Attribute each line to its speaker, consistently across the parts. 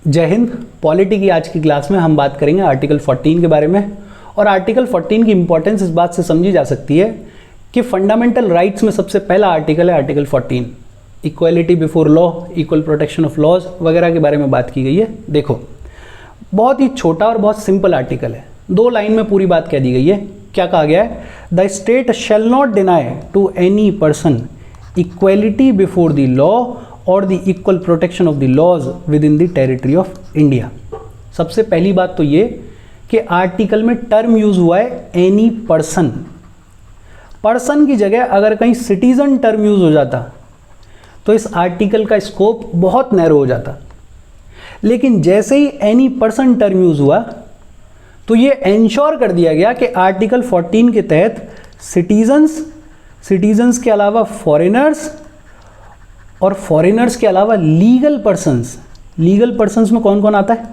Speaker 1: जय हिंद। पॉलिटी की आज की क्लास में हम बात करेंगे आर्टिकल 14 के बारे में। और आर्टिकल 14 की इंपॉर्टेंस इस बात से समझी जा सकती है कि फंडामेंटल राइट्स में सबसे पहला आर्टिकल है article 14, equality before law, equal protection of laws वगैरह के बारे में बात की गई है। देखो, बहुत ही छोटा और बहुत सिंपल आर्टिकल है, 2 लाइन में पूरी बात कह दी गई है। क्या कहा गया है? The state shall not deny to any person equality before the law और the equal protection of the laws within the territory of India. सबसे पहली बात तो ये कि आर्टिकल में टर्म यूज हुआ है एनी पर्सन। पर्सन की जगह अगर कहीं सिटीजन टर्म यूज हो जाता तो इस आर्टिकल का स्कोप बहुत नैरो हो जाता। लेकिन जैसे ही एनी पर्सन टर्म यूज हुआ तो ये एंश्योर कर दिया गया कि आर्टिकल 14 के तहत सिटीजन्स के अलावा फॉरेनर्स और फॉरेनर्स के अलावा लीगल पर्सन्स में कौन कौन आता है?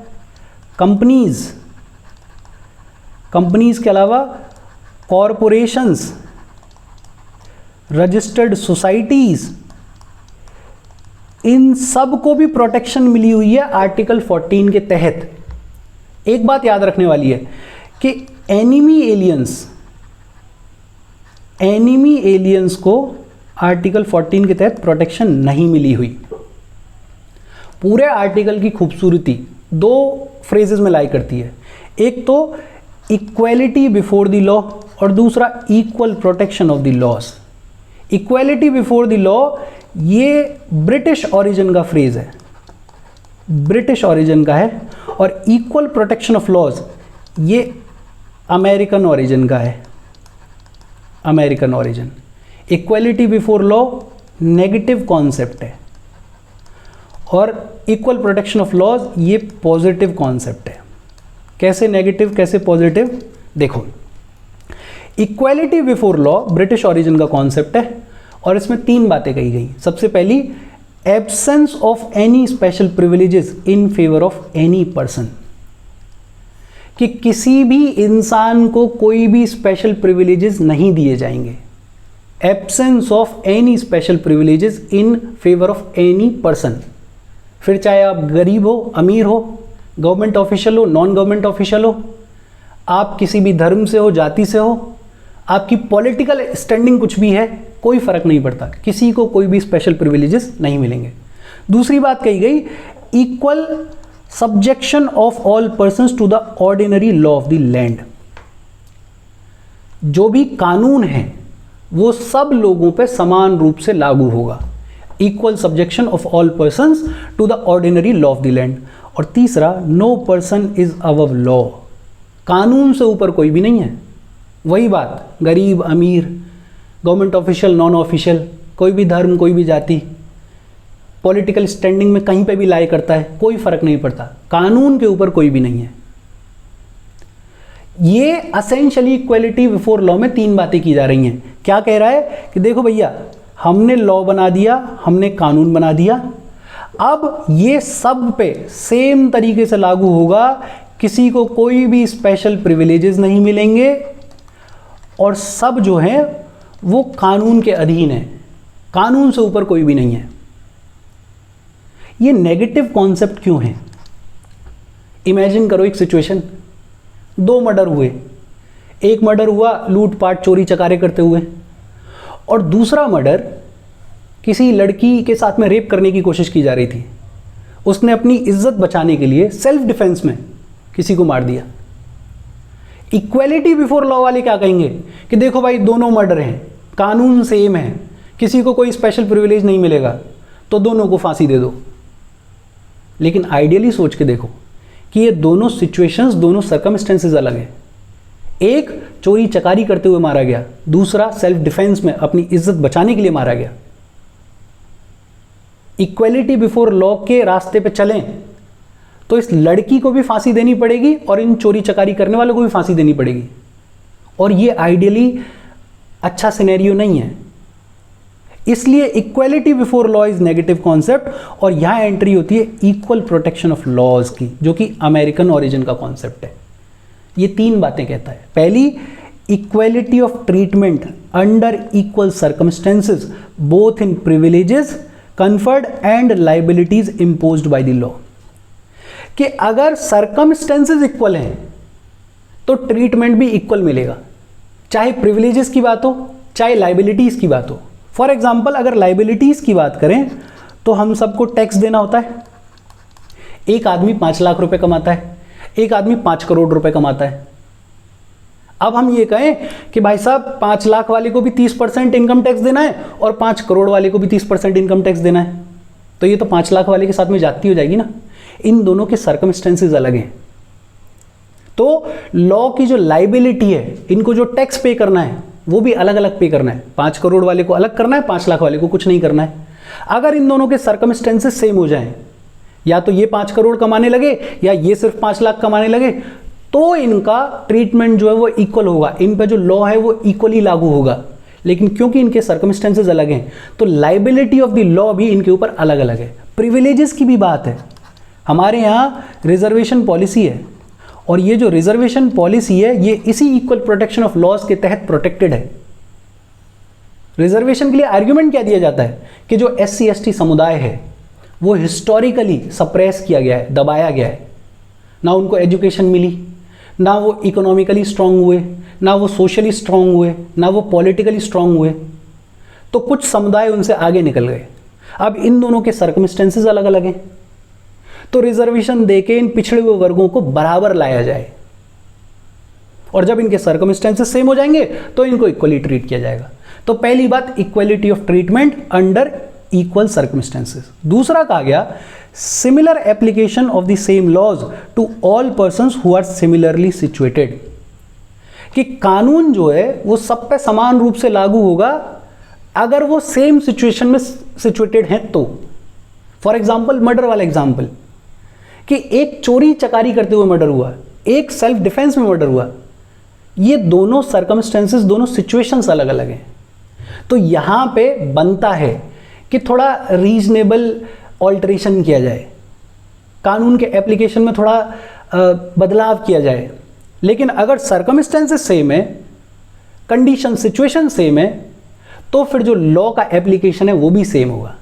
Speaker 1: कंपनीज के अलावा कॉरपोरेशंस, रजिस्टर्ड सोसाइटीज, इन सब को भी प्रोटेक्शन मिली हुई है आर्टिकल 14 के तहत। एक बात याद रखने वाली है कि एनिमी एलियंस को आर्टिकल 14 के तहत प्रोटेक्शन नहीं मिली हुई। पूरे आर्टिकल की खूबसूरती 2 फ्रेजेस में लाई करती है, एक तो इक्वालिटी बिफोर द लॉ और दूसरा equal protection of the laws. Equality before the law ये ब्रिटिश ओरिजिन का फ्रेज है, ब्रिटिश ओरिजिन का है, और इक्वल प्रोटेक्शन ऑफ लॉज ये अमेरिकन ओरिजिन का है, American origin. Equality before law negative concept है और इक्वल प्रोटेक्शन ऑफ लॉज ये पॉजिटिव कॉन्सेप्ट है। कैसे नेगेटिव कैसे पॉजिटिव? देखो, equality before law British origin का कॉन्सेप्ट है और इसमें 3 बातें कही गई। सबसे पहली, absence of any special privileges in favour of any person, कि किसी भी इंसान को कोई भी स्पेशल प्रिविलेजेस नहीं दिए जाएंगे। Absence of any special privileges in favour of any person, फिर चाहे आप गरीब हो, अमीर हो, गवर्नमेंट ऑफिशियल हो, नॉन गवर्नमेंट ऑफिशियल हो, आप किसी भी धर्म से हो, जाति से हो, आपकी पॉलिटिकल स्टैंडिंग कुछ भी है, कोई फर्क नहीं पड़ता, किसी को कोई भी स्पेशल प्रिविलेजेस नहीं मिलेंगे। दूसरी बात कही गई, equal subjection of all persons to the ordinary law of the land. जो भी कानून है वो सब लोगों पे समान रूप से लागू होगा। Equal subjection of all persons to the ordinary law of the land. और तीसरा, no person is above law, कानून से ऊपर कोई भी नहीं है। वही बात, गरीब अमीर, गवर्नमेंट ऑफिशियल नॉन ऑफिशियल, कोई भी धर्म, कोई भी जाति, पॉलिटिकल स्टैंडिंग में कहीं पे भी लाई करता है, कोई फर्क नहीं पड़ता, कानून के ऊपर कोई भी नहीं है। ये असेंशियली इक्वालिटी बिफोर लॉ में 3 बातें की जा रही हैं। क्या कह रहा है कि देखो भैया, हमने लॉ बना दिया, हमने कानून बना दिया, अब ये सब पे सेम तरीके से लागू होगा, किसी को कोई भी स्पेशल प्रिविलेजेस नहीं मिलेंगे और सब जो हैं वो कानून के अधीन है, कानून से ऊपर कोई भी नहीं है। ये नेगेटिव कॉन्सेप्ट क्यों है? इमेजिन करो एक सिचुएशन, 2 मर्डर हुए। एक मर्डर हुआ लूटपाट चोरी चकारे करते हुए, और दूसरा मर्डर किसी लड़की के साथ में रेप करने की कोशिश की जा रही थी। उसने अपनी इज्जत बचाने के लिए सेल्फ डिफेंस में किसी को मार दिया। इक्वालिटी बिफोर लॉ वाले क्या कहेंगे कि देखो भाई, दोनों मर्डर हैं, कानून सेम है, किसी को कोई स्पेशल प्रिविलेज नहीं मिलेगा, तो दोनों को फांसी दे दो। लेकिन आइडियली सोच के देखो कि ये दोनों सिचुएशंस, दोनों सर्कमस्टेंसेस अलग हैं। एक चोरी चकारी करते हुए मारा गया, दूसरा सेल्फ डिफेंस में अपनी इज्जत बचाने के लिए मारा गया। इक्वालिटी बिफोर लॉ के रास्ते पे चलें तो इस लड़की को भी फांसी देनी पड़ेगी और इन चोरी चकारी करने वालों को भी फांसी देनी पड़ेगी, और ये आइडियली अच्छा सिनेरियो नहीं है। इसलिए equality before law is negative concept, और यहां एंट्री होती है इक्वल प्रोटेक्शन ऑफ लॉज की, जो कि अमेरिकन ओरिजिन का कॉन्सेप्ट है। ये 3 बातें कहता है। पहली, equality of treatment under equal circumstances both in privileges conferred and liabilities imposed by the law। कि अगर सर्कमस्टेंसेस इक्वल हैं तो ट्रीटमेंट भी इक्वल मिलेगा, चाहे प्रिविलेजेस की बात हो चाहे लाइबिलिटीज की बात हो। फॉर एग्जाम्पल अगर लाइबिलिटीज की बात करें तो हम सबको टैक्स देना होता है। एक आदमी 5 लाख रुपए कमाता है, एक आदमी 5 करोड़ रुपए कमाता है। अब हम ये कहें कि भाई साहब 5 लाख वाले को भी 30% इनकम टैक्स देना है और 5 करोड़ वाले को भी 30% इनकम टैक्स देना है, तो ये तो 5 लाख वाले के साथ में जाती हो जाएगी ना। इन दोनों के सर्कमस्टेंसेस अलग हैं, तो लॉ की जो लाइबिलिटी है, इनको जो टैक्स पे करना है वो भी अलग अलग पे करना है। 5 करोड़ वाले को अलग करना है, 5 लाख वाले को कुछ नहीं करना है। अगर इन दोनों के सर्कमस्टेंसेस सेम हो जाएं, या तो ये 5 करोड़ कमाने लगे या ये सिर्फ 5 लाख कमाने लगे, तो इनका ट्रीटमेंट जो है वो इक्वल होगा, इन पर जो लॉ है वो इक्वली लागू होगा। लेकिन क्योंकि इनके सर्कमस्टेंसेस अलग हैं तो लाइबिलिटी ऑफ द लॉ भी इनके ऊपर अलग अलग है। प्रिविलेजेस की भी बात है, हमारे यहाँ रिजर्वेशन पॉलिसी है और ये जो रिजर्वेशन पॉलिसी है ये इसी इक्वल प्रोटेक्शन ऑफ लॉज के तहत प्रोटेक्टेड है। रिजर्वेशन के लिए आर्ग्यूमेंट क्या दिया जाता है कि जो SC/ST समुदाय है वो हिस्टोरिकली सप्रेस किया गया है, दबाया गया है, ना उनको एजुकेशन मिली, ना वो इकोनॉमिकली स्ट्रांग हुए, ना वो सोशली स्ट्रांग हुए, ना वो पॉलिटिकली स्ट्रांग हुए, तो कुछ समुदाय उनसे आगे निकल गए। अब इन दोनों के सर्कमस्टेंसेस अलग अलग हैं, तो रिजर्वेशन देके इन पिछड़े हुए वर्गों को बराबर लाया जाए, और जब इनके सर्कमस्टेंसेस सेम हो जाएंगे तो इनको इक्वली ट्रीट किया जाएगा। तो पहली बात equality of treatment under equal circumstances. दूसरा कहा गया similar application of the same laws to all persons who are similarly situated, कि कानून जो है वो सब पे समान रूप से लागू होगा अगर वो सेम सिचुएशन में सिचुएटेड हैं तो। फॉर एग्जाम्पल मर्डर वाला एग्जाम्पल, कि एक चोरी चकारी करते हुए मर्डर हुआ, एक सेल्फ डिफेंस में मर्डर हुआ, ये दोनों सर्कमस्टेंसेस, दोनों सिचुएशंस अलग अलग हैं। तो यहां पे बनता है कि थोड़ा रीजनेबल ऑल्टरेशन किया जाए, कानून के एप्लीकेशन में थोड़ा बदलाव किया जाए। लेकिन अगर सर्कमस्टेंसेस सेम है, कंडीशन सिचुएशन सेम है, तो फिर जो लॉ का एप्लीकेशन है वो भी सेम होगा।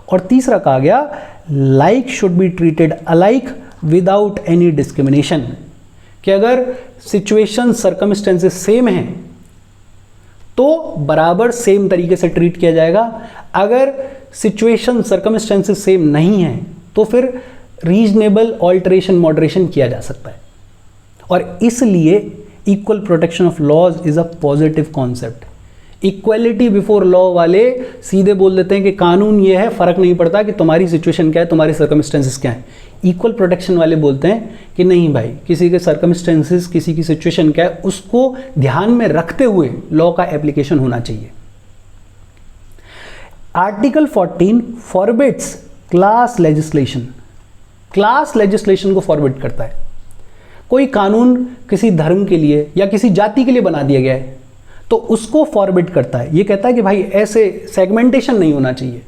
Speaker 1: और तीसरा कहा गया like should be treated alike without any discrimination, कि अगर सिचुएशन सर्कमस्टेंसेस सेम हैं तो बराबर सेम तरीके से ट्रीट किया जाएगा। अगर सिचुएशन सर्कमस्टेंसेस सेम नहीं है तो फिर रीजनेबल ऑल्टरेशन मॉडरेशन किया जा सकता है। और इसलिए equal protection of laws is a positive concept. Equality before law वाले सीधे बोल देते हैं कि कानून ये है, फर्क नहीं पड़ता कि तुम्हारी सिचुएशन क्या है, तुम्हारे सर्कमस्टेंसेस क्या है। इक्वल प्रोटेक्शन वाले बोलते हैं कि नहीं भाई, किसी के सर्कमस्टेंसेस, किसी की सिचुएशन क्या है, उसको ध्यान में रखते हुए लॉ का एप्लीकेशन होना चाहिए। Article 14 forbids class legislation. Class legislation को फॉरबिड करता है। कोई कानून किसी धर्म के लिए या किसी जाति के लिए बना दिया गया है तो उसको फॉरबिड करता है। ये कहता है कि भाई ऐसे सेगमेंटेशन नहीं होना चाहिए।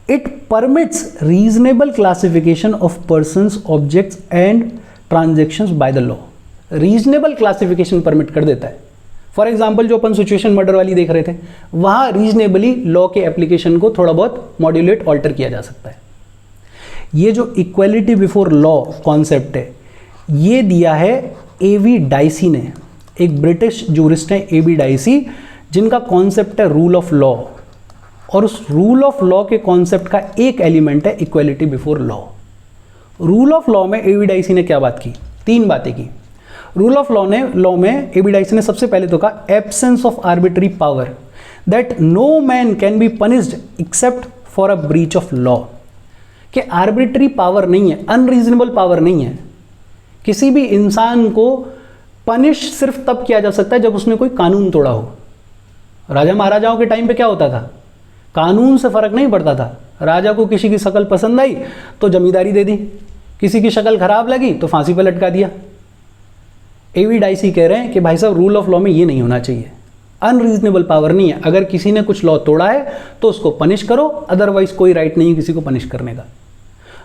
Speaker 1: It permits reasonable classification of persons, objects and transactions by the law. Reasonable classification permit कर देता है। फॉर एग्जाम्पल जो अपन सिचुएशन मर्डर वाली देख रहे थे, वहां रीजनेबली लॉ के एप्लीकेशन को थोड़ा बहुत मॉड्यूलेट ऑल्टर किया जा सकता है। ये जो इक्वलिटी बिफोर लॉ कॉन्सेप्ट है, ये दिया है A.V. डाइसी ने, एक ब्रिटिश जूरिस्ट है A.V. डाइसी, जिनका कॉन्सेप्ट है रूल ऑफ लॉ। और उस रूल ऑफ लॉ के कॉन्सेप्ट का एक एलिमेंट है equality before law. Rule of law में A.V. डाइसी ने क्या बात की? 3 बातें की। रूल ऑफ लॉ में A.V. डाइसी ने सबसे पहले तो कहा absence of arbitrary power, that no man can be punished except for a breach of law. कि आर्बिट्री पावर नहीं है, अनरीजनेबल पावर नहीं है। किसी भी इंसान को पनिश सिर्फ तब किया जा सकता है जब उसने कोई कानून तोड़ा हो। राजा महाराजाओं के टाइम पे क्या होता था? कानून से फर्क नहीं पड़ता था। राजा को किसी की शक्ल पसंद आई तो जमींदारी दे दी, किसी की शक्ल खराब लगी तो फांसी पर लटका दिया। A.V. डाइसी कह रहे हैं कि भाई साहब रूल ऑफ लॉ में ये नहीं होना चाहिए। अनरीजनेबल पावर नहीं है। अगर किसी ने कुछ लॉ तोड़ा है तो उसको पनिश करो, अदरवाइज कोई राइट नहीं है किसी को पनिश करने का।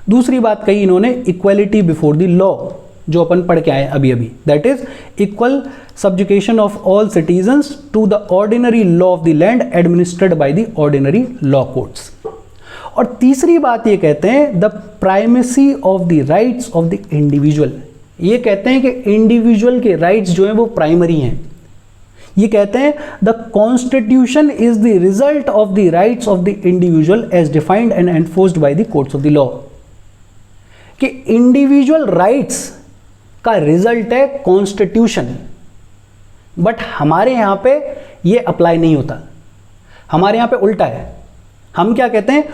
Speaker 1: दूसरी बात कही इन्होंने इक्वलिटी बिफोर द लॉ, जो अपन पढ़ के आए अभी अभी, that is equal subjection of all citizens to the ordinary law of the land administered by the ordinary law courts. और तीसरी बात ये कहते हैं the primacy of the rights of the individual. ये कहते हैं कि इंडिविजुअल के राइट्स जो हैं वो प्राइमरी हैं। ये कहते हैं the constitution is the result of the rights of the individual as defined and enforced by the courts of the law. कि इंडिविजुअल राइट्स का रिजल्ट है कॉन्स्टिट्यूशन, बट हमारे यहां पे ये अप्लाई नहीं होता। हमारे यहां पे उल्टा है। हम क्या कहते हैं,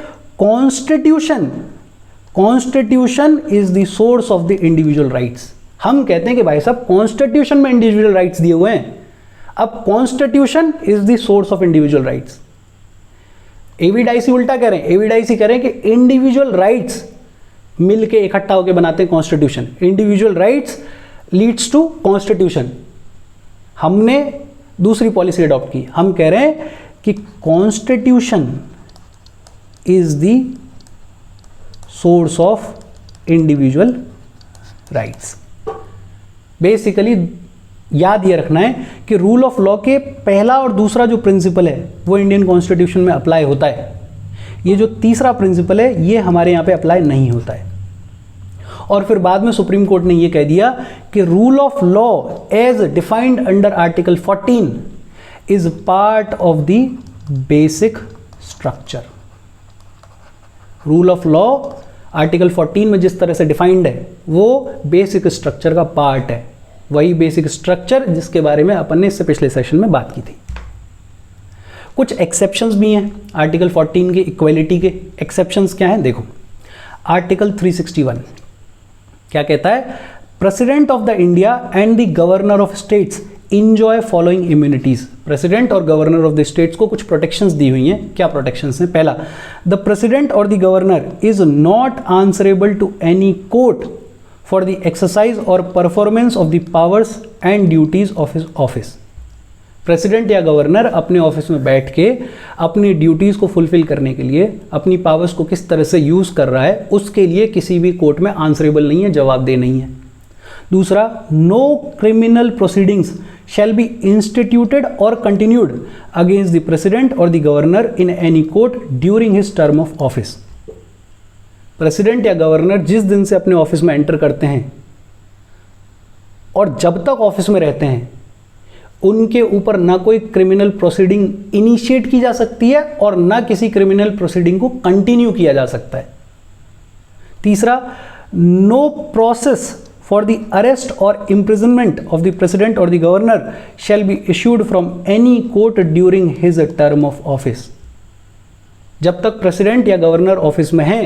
Speaker 1: constitution is the source of the individual rights. हम कहते हैं कि भाई साहब कॉन्स्टिट्यूशन में इंडिविजुअल राइट्स दिए हुए हैं, अब constitution is the source of individual rights. A V Dicey उल्टा कह रहे हैं, एविडाइसी कह रहे हैं कि इंडिविजुअल राइट्स मिलके इकट्ठा होकर बनाते हैं constitution. Individual rights leads to constitution. हमने दूसरी पॉलिसी अडॉप्ट की, हम कह रहे हैं कि constitution is the source of individual rights. Basically याद ये रखना है कि रूल ऑफ लॉ के पहला और दूसरा जो प्रिंसिपल है वो इंडियन कॉन्स्टिट्यूशन में अप्लाई होता है। ये जो तीसरा प्रिंसिपल है ये हमारे यहाँ पे अप्लाई नहीं होता है। और फिर बाद में सुप्रीम कोर्ट ने ये कह दिया कि rule of law as defined under article 14 is part of the basic structure. Rule of law article 14 में जिस तरह से डिफाइंड है वो बेसिक स्ट्रक्चर का पार्ट है, वही बेसिक स्ट्रक्चर जिसके बारे में अपन ने इससे पिछले सेशन में बात की थी। कुछ एक्सेप्शंस भी हैं आर्टिकल 14 के इक्वलिटी के। एक्सेप्शंस क्या हैं, देखो आर्टिकल 361 क्या कहता है, president of the India and the governor of states enjoy following immunities. President और गवर्नर ऑफ द स्टेट्स को कुछ प्रोटेक्शंस दी हुई हैं। क्या प्रोटेक्शंस हैं, पहला, द प्रेसिडेंट और the governor is not answerable to any court for the exercise और performance of the powers and duties of his office. President या गवर्नर अपने ऑफिस में बैठ के अपनी ड्यूटीज को फुलफिल करने के लिए अपनी पावर्स को किस तरह से यूज कर रहा है उसके लिए किसी भी कोर्ट में आंसरेबल नहीं है, जवाबदेह नहीं है। दूसरा, no criminal proceedings shall be instituted or continued against the president or the governor in any court during his term of office। President या गवर्नर जिस दिन से अपने ऑफिस में एंटर करते हैं और जब तक ऑफिस में रहते हैं उनके ऊपर ना कोई क्रिमिनल प्रोसीडिंग इनिशिएट की जा सकती है और ना किसी क्रिमिनल प्रोसीडिंग को कंटिन्यू किया जा सकता है। तीसरा, no process for the arrest or imprisonment of the president or the governor shall be issued from any court during his term of office। जब तक प्रेसिडेंट या गवर्नर ऑफिस में हैं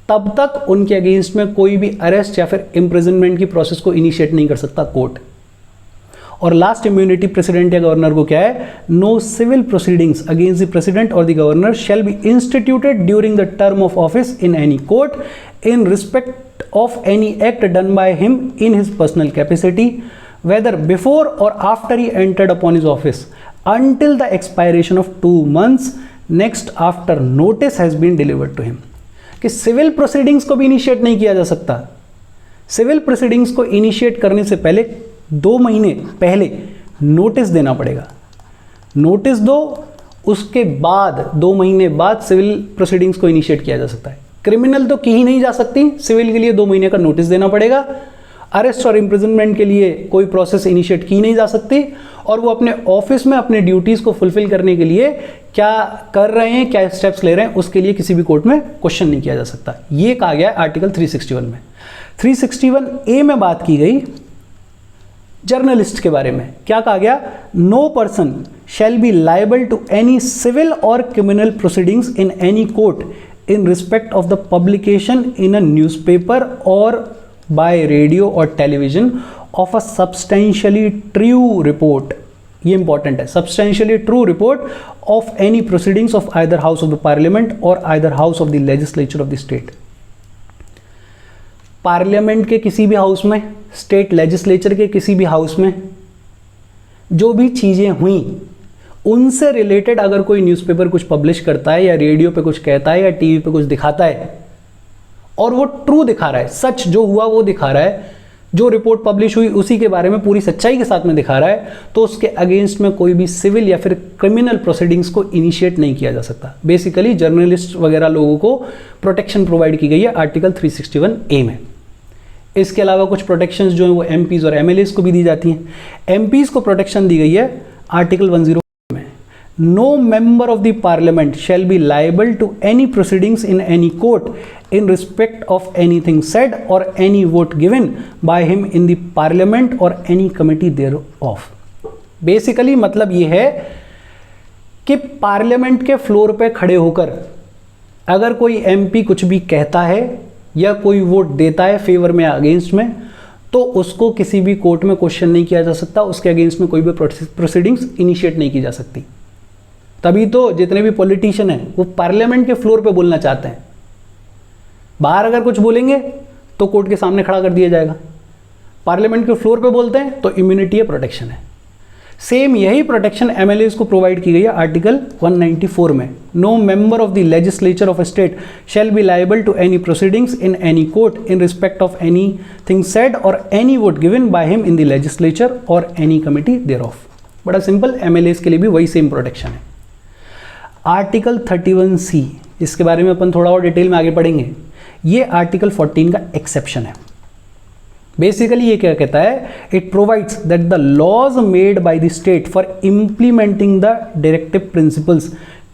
Speaker 1: तब तक उनके अगेंस्ट में कोई भी अरेस्ट या फिर इम्प्रिजनमेंट की प्रोसेस को इनिशिएट नहीं कर सकता कोर्ट। और लास्ट इम्यूनिटी प्रेसिडेंट या गवर्नर को क्या है, no civil proceedings against the president और the governor shall be instituted during the term of office in any court in respect of any act done by him in his personal capacity, whether before or after he entered upon his office, until the expiration of 2 months next after notice has been delivered to him। कि civil proceedings को भी initiate नहीं किया जा सकता। Civil proceedings को initiate करने से पहले 2 महीने पहले नोटिस देना पड़ेगा। नोटिस दो, उसके बाद 2 महीने बाद सिविल प्रोसीडिंग्स को इनिशिएट किया जा सकता है। क्रिमिनल तो की ही नहीं जा सकती, सिविल के लिए 2 महीने का नोटिस देना पड़ेगा। अरेस्ट और इम्प्रिजनमेंट के लिए कोई प्रोसेस इनिशिएट की नहीं जा सकती और वो अपने ऑफिस में अपने ड्यूटीज़ को फुलफिल करने के लिए क्या कर रहे हैं, क्या स्टेप्स ले रहे हैं, उसके लिए किसी भी कोर्ट में क्वेश्चन नहीं किया जा सकता। ये कहा गया है आर्टिकल 361 में। 361A में बात की गई जर्नलिस्ट के बारे में। क्या कहा गया, no person shall be liable to any civil और criminal proceedings in any court in respect of the publication in a newspaper or by radio or television of a substantially true report। ये important है, substantially true report of any proceedings of either house of the parliament or either house of the legislature of the state। Parliament के किसी भी house में, state legislature के किसी भी house में जो भी चीज़ें हुई उनसे रिलेटेड अगर कोई न्यूज़पेपर कुछ पब्लिश करता है या रेडियो पे कुछ कहता है या टीवी पे कुछ दिखाता है और वो ट्रू दिखा रहा है, सच जो हुआ वो दिखा रहा है, जो रिपोर्ट पब्लिश हुई उसी के बारे में पूरी सच्चाई के साथ में दिखा रहा है, तो उसके अगेंस्ट में कोई भी सिविल या फिर क्रिमिनल प्रोसीडिंग्स को इनिशिएट नहीं किया जा सकता। बेसिकली जर्नलिस्ट वगैरह लोगों को प्रोटेक्शन प्रोवाइड की गई है आर्टिकल 361A में। इसके अलावा कुछ प्रोटेक्शंस जो हैं वो एमपीज और एमएलएस को भी दी जाती हैं। एमपीज को प्रोटेक्शन दी गई है आर्टिकल 104 में। No member of the parliament shall be liable to any proceedings in any court in respect of anything said or any vote given by him in the parliament or any committee thereof। Basically मतलब ये है कि parliament के floor पे खड़े होकर अगर कोई एमपी कुछ भी कहता है या कोई वोट देता है फेवर में या अगेंस्ट में, तो उसको किसी भी कोर्ट में क्वेश्चन नहीं किया जा सकता, उसके अगेंस्ट में कोई भी प्रोसीडिंग्स इनिशिएट नहीं की जा सकती। तभी तो जितने भी पॉलिटिशियन हैं वो पार्लियामेंट के फ्लोर पे बोलना चाहते हैं। बाहर अगर कुछ बोलेंगे तो कोर्ट के सामने खड़ा कर दिया जाएगा, पार्लियामेंट के फ्लोर पे बोलते हैं तो इम्यूनिटी है, प्रोटेक्शन है। सेम यही प्रोटेक्शन एमएलएस को प्रोवाइड की गई है आर्टिकल 194 में। No member of the legislature of a state shall be liable to any proceedings in any court in respect of any thing said और any vote given by him in the legislature और any committee thereof. बड़ा simple, MLAs के लिए भी वही same protection है। Article 31C, इसके बारे में अपन थोड़ा और डिटेल में आगे पढ़ेंगे। ये आर्टिकल 14 का एक्सेप्शन है। बेसिकली ये क्या कहता है, it provides that the laws made by the state for implementing the directive principles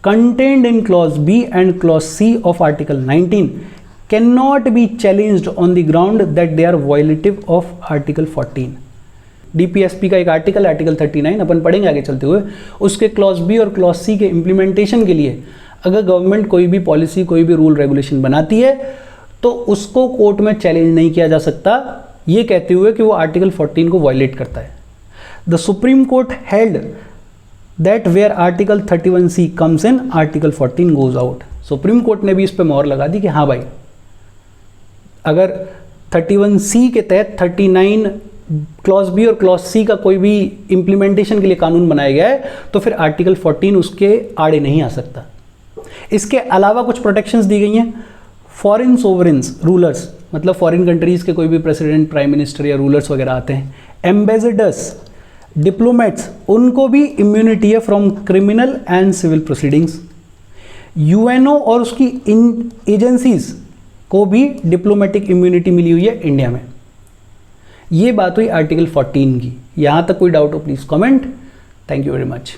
Speaker 1: contained in clause B and clause C of article 19 can not be challenged on the ground that they are violative of article 14। DPSP का एक article, article 39 अपन पढ़ेंगे आगे चलते हुए, उसके clause B और clause C के implementation के लिए अगर गवर्नमेंट कोई भी पॉलिसी, कोई भी रूल रेगुलेशन बनाती है तो उसको कोर्ट में चैलेंज नहीं किया जा सकता, ये कहते हुए कि वो आर्टिकल 14 को वायलेट करता है। The supreme court held that where article 31C comes in, article 14 goes out. Supreme court ने भी इस पर मोहर लगा दी कि हाँ भाई, अगर 31C के तहत 39 क्लॉज बी और क्लॉज सी का कोई भी इंप्लीमेंटेशन के लिए कानून बनाया गया है तो फिर आर्टिकल 14 उसके आड़े नहीं आ सकता। इसके अलावा कुछ प्रोटेक्शंस दी गई हैं। फॉरेन सोवरेन्स रूलर्स, मतलब फॉरेन कंट्रीज के कोई भी प्रेसिडेंट, प्राइम मिनिस्टर या रूलर्स वगैरह आते हैं, एम्बेसडर्स, डिप्लोमेट्स, उनको भी इम्यूनिटी है from criminal and civil proceedings. UNO और उसकी इन एजेंसीज को भी डिप्लोमेटिक इम्यूनिटी मिली हुई है इंडिया में। ये बात हुई आर्टिकल 14 की। यहां तक कोई डाउट हो please comment. Thank you very much.